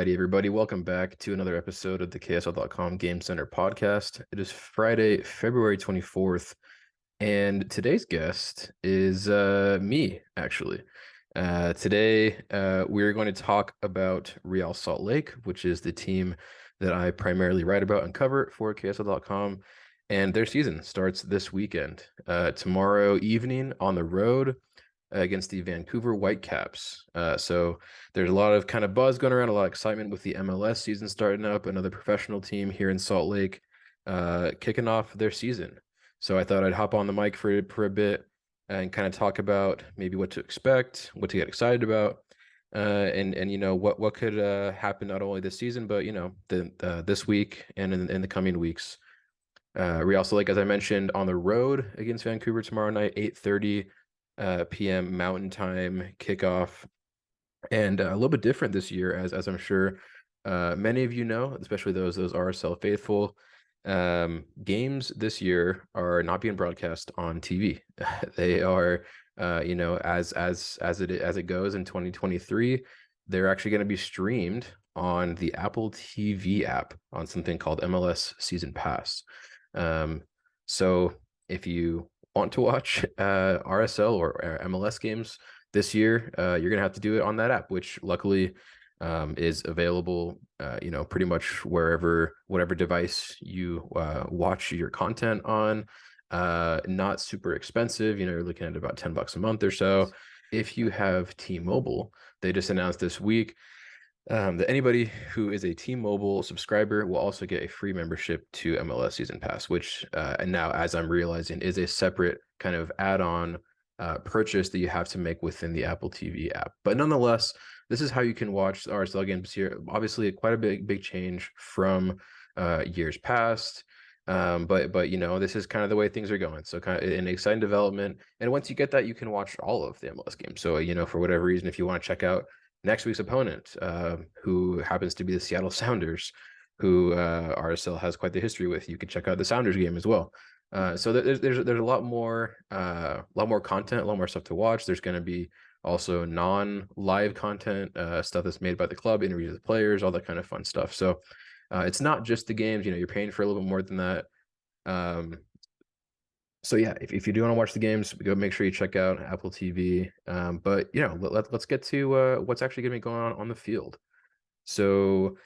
Alrighty, everybody, welcome back to another episode of the KSL.com Game Center podcast. It is Friday, February 24th, and today's guest is me, actually. Today, we're going to talk about Real Salt Lake, which is the team that I primarily write about and cover for KSL.com, and their season starts this weekend. Tomorrow evening on the road against the Vancouver Whitecaps. So there's a lot of kind of buzz going around, a lot of excitement with the MLS season starting up, another professional team here in Salt Lake kicking off their season. So I thought I'd hop on the mic for a bit and kind of talk about maybe what to expect, what to get excited about, and you know what could happen not only this season but this week and in the coming weeks. Real Salt Lake, as I mentioned, on the road against Vancouver tomorrow night, 8:30 p.m. Mountain Time kickoff, and a little bit different this year, as I'm sure many of you know, especially those RSL faithful. Games this year are not being broadcast on TV. They are, as it goes in 2023, they're actually going to be streamed on the Apple TV app on something called MLS Season Pass. So if you want to watch RSL or MLS games this year, you're gonna have to do it on that app, which luckily is available, pretty much whatever device you watch your content on. Not super expensive. You're looking at about $10 a month or so. If you have T-Mobile, they just announced this week that anybody who is a T-Mobile subscriber will also get a free membership to MLS Season Pass, which and now, as I'm realizing, is a separate kind of add-on purchase that you have to make within the Apple TV app. But nonetheless, this is how you can watch RSL games here. Obviously, quite a big change from years past. But this is kind of the way things are going. So kind of an exciting development. And once you get that, you can watch all of the MLS games. So for whatever reason, if you want to check out next week's opponent, who happens to be the Seattle Sounders, who RSL has quite the history with, you can check out the Sounders game as well. So there's a lot more content, a lot more stuff to watch. There's going to be also non-live content, stuff that's made by the club, interviews with players, all that kind of fun stuff. So it's not just the games. You're paying for a little bit more than that. So yeah, if you do want to watch the games, go make sure you check out Apple TV. But let's get to what's actually going to be going on the field. So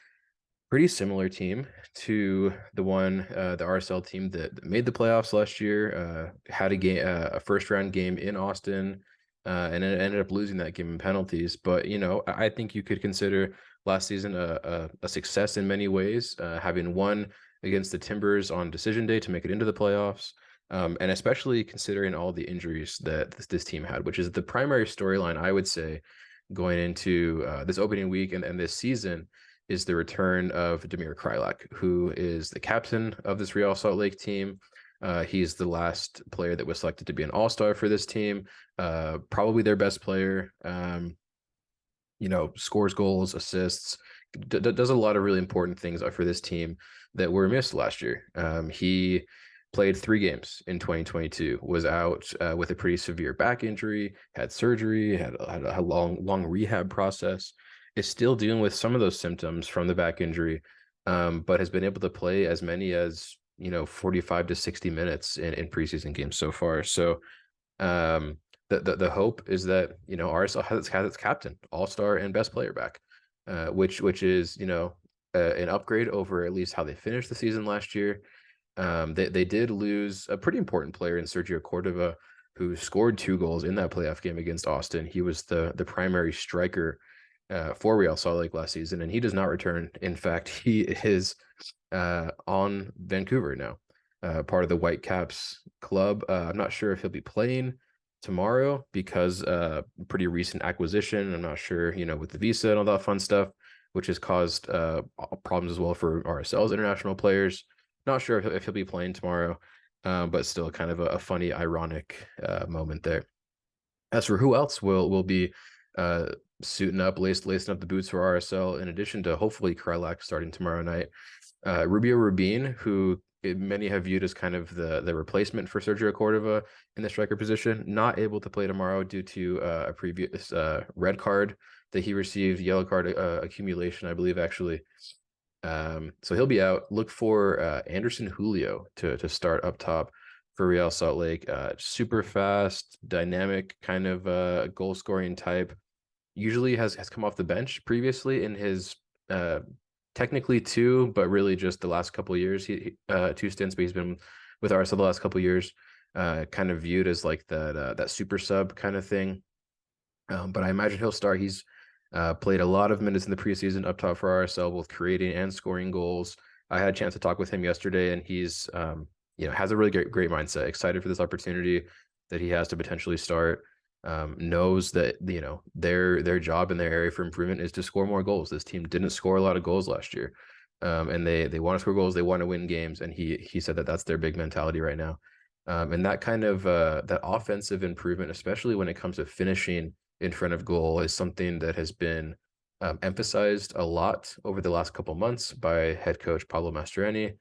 pretty similar team to the RSL team that made the playoffs last year. Had a first round game in Austin, and it ended up losing that game in penalties. But I think you could consider last season a success in many ways, having won against the Timbers on decision day to make it into the playoffs. And especially considering all the injuries that this team had, which is the primary storyline, I would say, going into this opening week and this season, is the return of Damir Kreilach, who is the captain of this Real Salt Lake team. He's the last player that was selected to be an all-star for this team, probably their best player. Scores goals, assists, does a lot of really important things for this team that were missed last year. He played 3 games in 2022, was out with a pretty severe back injury, had surgery, had a long rehab process, is still dealing with some of those symptoms from the back injury, but has been able to play as many as 45 to 60 minutes in preseason games so far. So the hope is that RSL has its captain, all-star, and best player back, which is an upgrade over at least how they finished the season last year. They did lose a pretty important player in Sergio Cordova, who scored 2 goals in that playoff game against Austin. He was the primary striker for Real Salt Lake last season, and he does not return. In fact, he is on Vancouver now, part of the Whitecaps club. I'm not sure if he'll be playing tomorrow because pretty recent acquisition. I'm not sure, with the visa and all that fun stuff, which has caused problems as well for RSL's international players. Not sure if he'll be playing tomorrow, but still kind of a funny, ironic moment there. As for who else will be suiting up, lacing up the boots for RSL, in addition to hopefully Kreilach starting tomorrow night, Rubio Rubin, who many have viewed as kind of the replacement for Sergio Cordova in the striker position, not able to play tomorrow due to a previous red card that he received yellow card accumulation, I believe, actually. So he'll be out. Look for Anderson Julio to start up top for Real Salt Lake. Super fast, dynamic, kind of goal scoring type. Usually has come off the bench previously in his technically two, but really just the last couple of years. He two stints, but he's been with RSL the last couple of years. Kind of viewed as like that super sub kind of thing. But I imagine he'll start. He's played a lot of minutes in the preseason up top for RSL, both creating and scoring goals. I had a chance to talk with him yesterday, and he's has a really great mindset. Excited for this opportunity that he has to potentially start. Knows that their job in their area for improvement is to score more goals. This team didn't score a lot of goals last year, and they want to score goals. They want to win games, and he said that that's their big mentality right now. And that kind of that offensive improvement, especially when it comes to finishing in front of goal, is something that has been emphasized a lot over the last couple months by head coach Pablo Mastroeni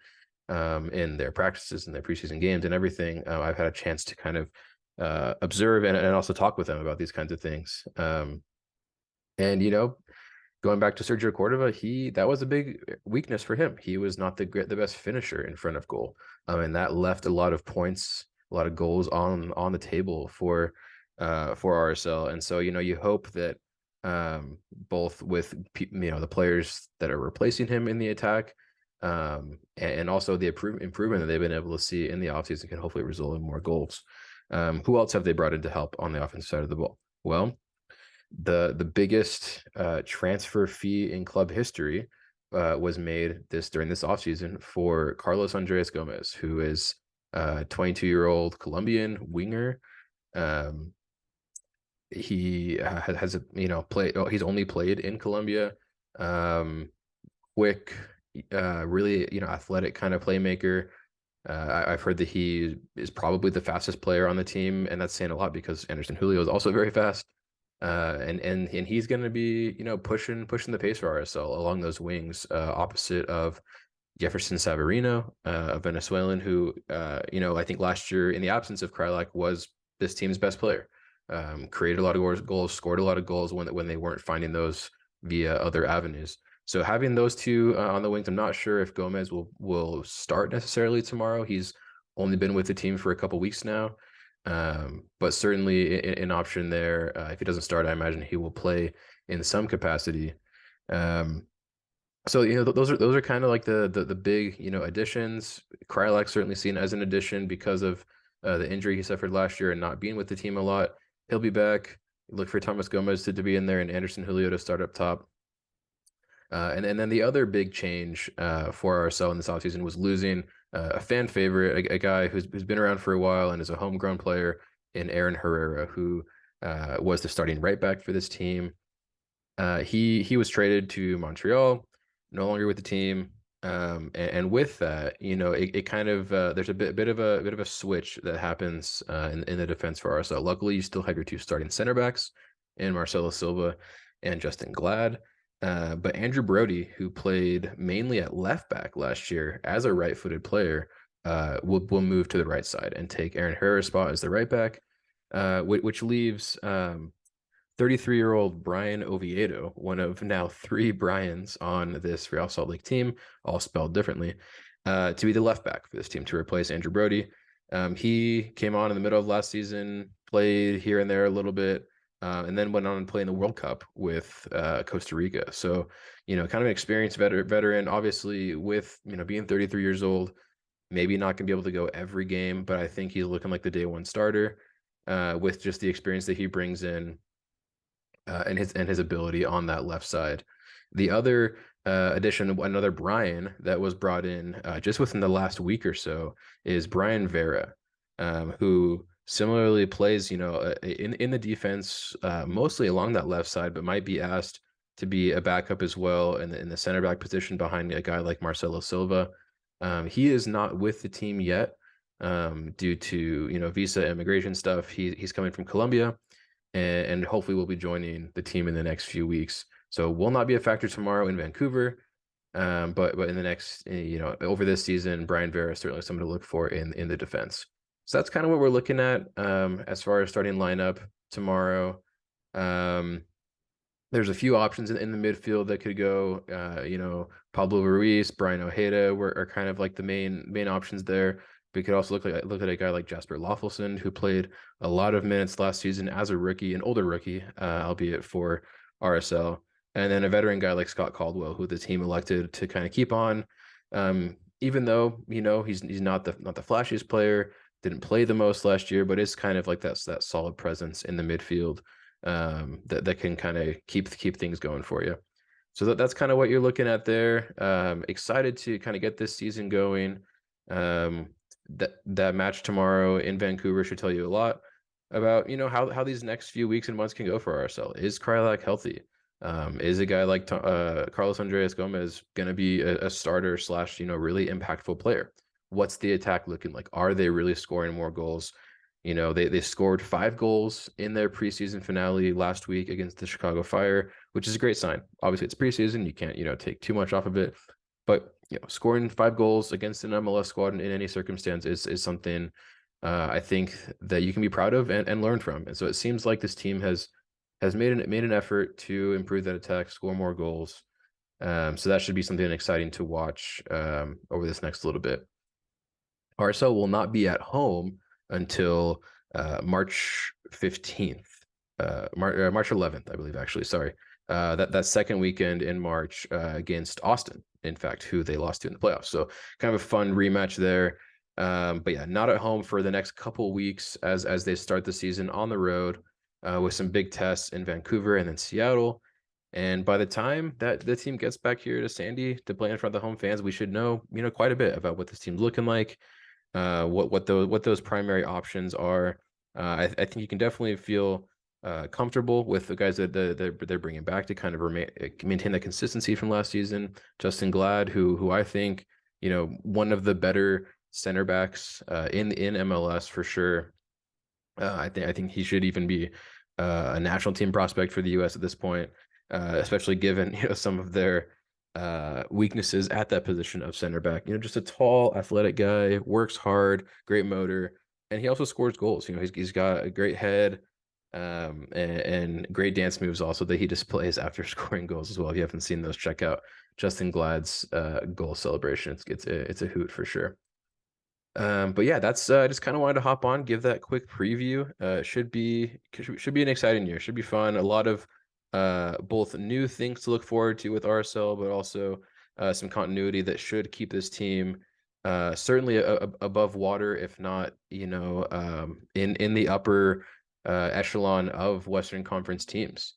in their practices and their preseason games and everything. I've had a chance to kind of observe and also talk with them about these kinds of things. And going back to Sergio Cordova, that was a big weakness for him. He was not the best finisher in front of goal, and that left a lot of points, a lot of goals on the table for RSL. And so you hope that both with the players that are replacing him in the attack, and also the improvement that they've been able to see in the offseason can hopefully result in more goals. Who else have they brought in to help on the offensive side of the ball? Well, the biggest transfer fee in club history was made during this offseason for Carlos Andres Gomez, who is a 22-year-old Colombian winger. He has played. Oh, he's only played in Colombia. Quick, really athletic kind of playmaker. I've heard that he is probably the fastest player on the team, and that's saying a lot because Anderson Julio is also very fast. And he's going to be pushing the pace for RSL along those wings, opposite of Jefferson Savarino, a Venezuelan who I think last year, in the absence of Krylak, was this team's best player. Created a lot of goals, scored a lot of goals when they weren't finding those via other avenues. So having those two on the wings, I'm not sure if Gomez will start necessarily tomorrow. He's only been with the team for a couple weeks now. But certainly an option there. If he doesn't start, I imagine he will play in some capacity. So those are kind of like the big additions. Krylak certainly seen as an addition because of the injury he suffered last year and not being with the team a lot. He'll be back. Look for Thomas Gomez to be in there and Anderson Julio to start up top. And then the other big change for RSL in this offseason was losing a fan favorite, a guy who's been around for a while and is a homegrown player in Aaron Herrera, who was the starting right back for this team. He was traded to Montreal, no longer with the team. And with that, it kind of there's a bit of a switch that happens in the defense for RSL. Luckily, you still have your two starting center backs in Marcelo Silva and Justin Glad. But Andrew Brody, who played mainly at left back last year as a right-footed player, will move to the right side and take Aaron Herrera's spot as the right back, which leaves 33-year-old Brian Oviedo, one of now three Brians on this Real Salt Lake team, all spelled differently, to be the left back for this team to replace Andrew Brody. He came on in the middle of last season, played here and there a little bit, and then went on and played in the World Cup with Costa Rica. So, kind of an experienced veteran, obviously with, being 33 years old, maybe not going to be able to go every game, but I think he's looking like the day one starter with just the experience that he brings in and his ability on that left side. The other addition, another Brian that was brought in just within the last week or so, is Brian Vera, who similarly plays, in the defense, mostly along that left side, but might be asked to be a backup as well in the center back position behind a guy like Marcelo Silva. He is not with the team yet due to visa immigration stuff. He's coming from Colombia, and hopefully will be joining the team in the next few weeks. So will not be a factor tomorrow in Vancouver. But in the next, over this season, Brian Vera is certainly someone to look for in the defense. So that's kind of what we're looking at as far as starting lineup tomorrow. There's a few options in the midfield that could go. Pablo Ruiz, Brian Ojeda are kind of like the main options there. We could also look at a guy like Jasper Loffelson, who played a lot of minutes last season as a rookie, an older rookie, albeit for RSL, and then a veteran guy like Scott Caldwell, who the team elected to kind of keep on, even though he's not the flashiest player, didn't play the most last year, but is kind of like that solid presence in the midfield, that can kind of keep things going for you. So that's kind of what you're looking at there. Excited to kind of get this season going. That match tomorrow in Vancouver should tell you a lot about how these next few weeks and months can go for RSL. Is Krylak healthy? Is a guy like Carlos Andreas Gomez going to be a starter / really impactful player? What's the attack looking like? Are they really scoring more goals? They scored 5 goals in their preseason finale last week against the Chicago Fire, which is a great sign. Obviously, it's preseason; you can't take too much off of it. But scoring 5 goals against an MLS squad in any circumstance is something I think that you can be proud of and learn from. And so it seems like this team has made an effort to improve that attack, score more goals. So that should be something exciting to watch over this next little bit. RSL will not be at home until March 15th, March 11th, I believe, actually. Sorry. That second weekend in March against Austin, in fact, who they lost to in the playoffs. So kind of a fun rematch there. But yeah, not at home for the next couple weeks as they start the season on the road with some big tests in Vancouver and then Seattle. And by the time that the team gets back here to Sandy to play in front of the home fans, we should know quite a bit about what this team's looking like, what those primary options are. I think you can definitely feel comfortable with the guys that they're bringing back to kind of maintain that consistency from last season. Justin Glad, who I think one of the better center backs in MLS for sure. I think he should even be a national team prospect for the U.S. at this point, especially given some of their weaknesses at that position of center back. Just a tall, athletic guy, works hard, great motor, and he also scores goals. He's got a great head, and great dance moves also that he displays after scoring goals as well. If you haven't seen those, check out Justin Glad's goal celebration. It's a hoot for sure. But yeah, that's just kind of wanted to hop on, give that quick preview. Should be an exciting year. Should be fun. A lot of both new things to look forward to with RSL, but also some continuity that should keep this team certainly above water, if not, in the upper echelon of Western Conference teams.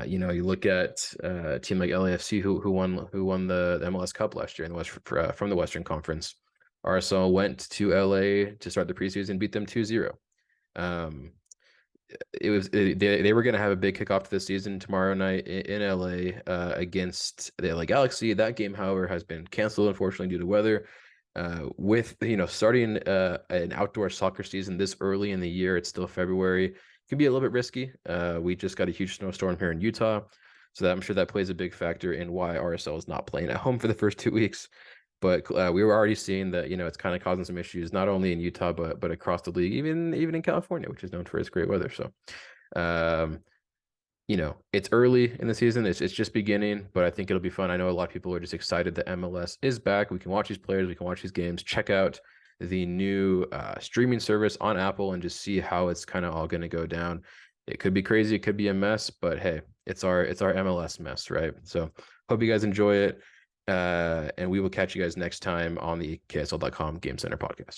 You look at a team like LAFC who won the MLS Cup last year in the West from the Western Conference. RSL went to LA to start the preseason, beat them 2-0. They were going to have a big kickoff to the season tomorrow night in LA against the LA Galaxy. That game, however, has been canceled, unfortunately, due to weather. With starting an outdoor soccer season this early in the year, it's still February, can be a little bit risky. We just got a huge snowstorm here in Utah, so I'm sure that plays a big factor in why RSL is not playing at home for the first 2 weeks. But we were already seeing that it's kind of causing some issues, not only in Utah but across the league, even in California, which is known for its great weather. So, it's early in the season. It's just beginning, but I think it'll be fun. I know a lot of people are just excited that MLS is back. We can watch these players, we can watch these games, check out the new streaming service on Apple, and just see how it's kind of all going to go down. It could be crazy, it could be a mess, but hey, it's our MLS mess, right? So hope you guys enjoy it. And we will catch you guys next time on the KSL.com Game Center podcast.